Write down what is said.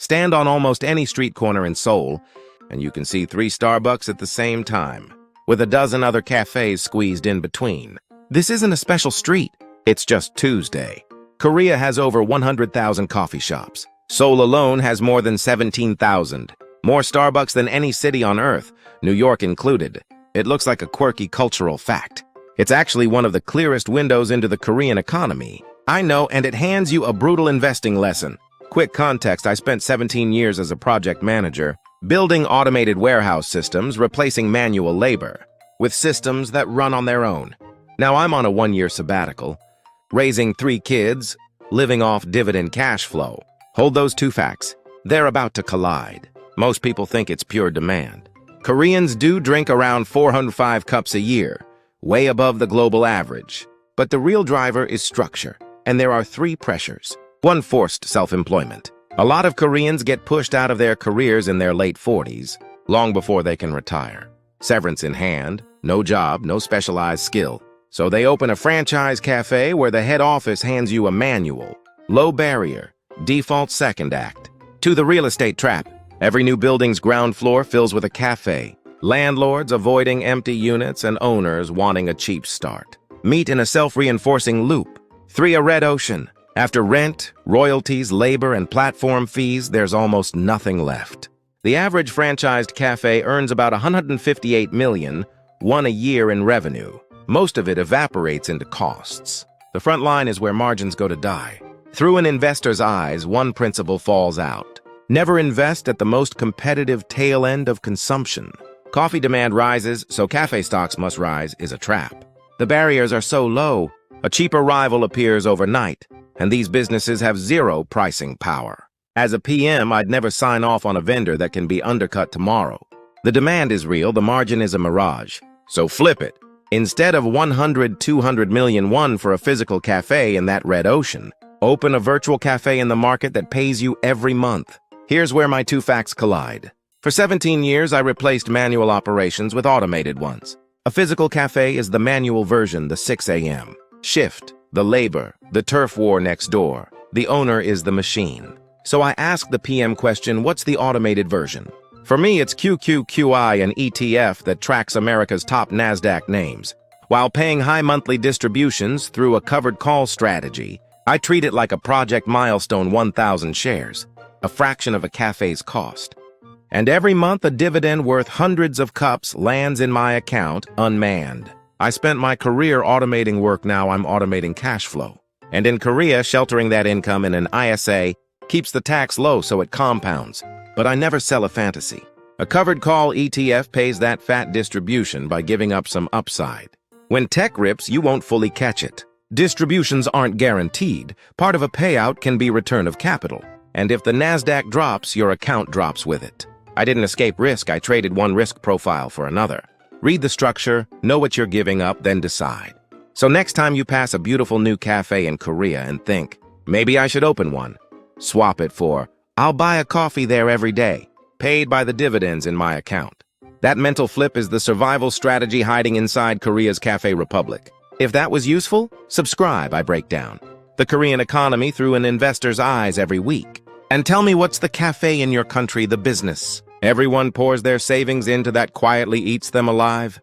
Stand on almost any street corner in Seoul, and you can see 3 Starbucks at the same time, with a dozen other cafes squeezed in between. This isn't a special street, it's just Tuesday. Korea has over 100,000 coffee shops. Seoul alone has more than 17,000. More Starbucks than any city on Earth, New York included. It looks like a quirky cultural fact. It's actually one of the clearest windows into the Korean economy. I know, and it hands you a brutal investing lesson. Quick context, I spent 17 years as a project manager, building automated warehouse systems, replacing manual labor, with systems that run on their own. Now I'm on a 1-year sabbatical, raising 3 kids, living off dividend cash flow. Hold those 2 facts. They're about to collide. Most people think it's pure demand. Koreans do drink around 405 cups a year, way above the global average. But the real driver is structure, and there are 3 pressures. 1, forced self-employment. A lot of Koreans get pushed out of their careers in their late 40s, long before they can retire. Severance in hand, no job, no specialized skill. So they open a franchise cafe where the head office hands you a manual. Low barrier, default second act. To the real estate trap. Every new building's ground floor fills with a cafe. Landlords avoiding empty units and owners wanting a cheap start. Meet in a self-reinforcing loop. 3, a red ocean. After rent, royalties, labor, and platform fees, there's almost nothing left. The average franchised cafe earns about $158 million, a year in revenue. Most of it evaporates into costs. The front line is where margins go to die. Through an investor's eyes, one principle falls out. Never invest at the most competitive tail end of consumption. Coffee demand rises, so cafe stocks must rise is a trap. The barriers are so low, a cheaper rival appears overnight, and these businesses have zero pricing power. As a PM, I'd never sign off on a vendor that can be undercut tomorrow. The demand is real, the margin is a mirage. So flip it. Instead of 200 million won for a physical cafe in that red ocean, open a virtual cafe in the market that pays you every month. Here's where my 2 facts collide. For 17 years, I replaced manual operations with automated ones. A physical cafe is the manual version, the 6 a.m. shift, the labor, the turf war next door. The owner is the machine. So I ask the PM question, what's the automated version? For me, it's QQQI, an ETF that tracks America's top NASDAQ names. While paying high monthly distributions through a covered call strategy, I treat it like a project milestone 1,000 shares, a fraction of a cafe's cost. And every month, a dividend worth hundreds of cups lands in my account unmanned. I spent my career automating work, now I'm automating cash flow. And in Korea, sheltering that income in an ISA keeps the tax low so it compounds. But I never sell a fantasy. A covered call ETF pays that fat distribution by giving up some upside. When tech rips, you won't fully catch it. Distributions aren't guaranteed. Part of a payout can be return of capital. And if the NASDAQ drops, your account drops with it. I didn't escape risk, I traded one risk profile for another. Read the structure, know what you're giving up, then decide. So next time you pass a beautiful new cafe in Korea and think, maybe I should open one, swap it for, I'll buy a coffee there every day, paid by the dividends in my account. That mental flip is the survival strategy hiding inside Korea's Cafe Republic. If that was useful, subscribe, I break down the Korean economy through an investor's eyes every week. And tell me, what's the cafe in your country, the business? Everyone pours their savings into that quietly eats them alive?